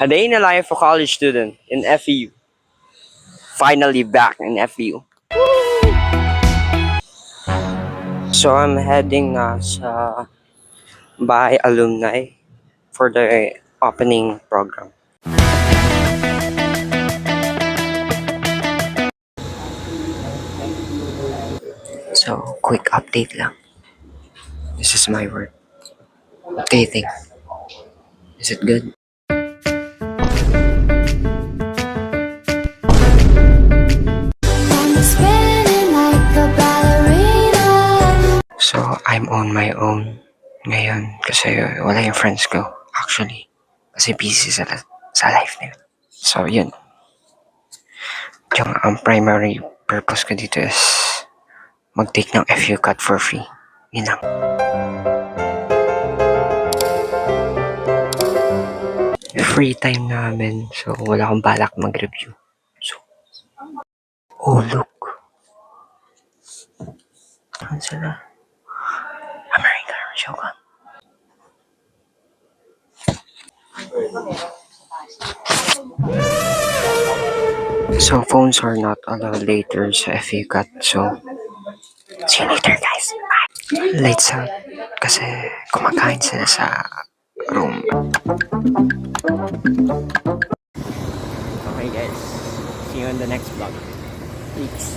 A day in the life of a college student in FEU. Finally back in FEU. So I'm heading na sa Bahay Alumni for the opening program. So, quick update lang. This is my work. What do you think? Is it good? So, I'm on my own ngayon kasi wala yung friends ko actually. Kasi busy sa life nila. So, yun. Yung ang primary purpose ko dito is mag-take ng FU cut for free. Yun lang. Free time namin, so wala akong balak mag-review. So, oh look. Ano sila? American Shogun. So, phones are not allowed later sa FU cut. So, see you later guys. Bye. Lights out. Kasi kumakain sila sa room. Okay guys. See you in the next vlog. Peace.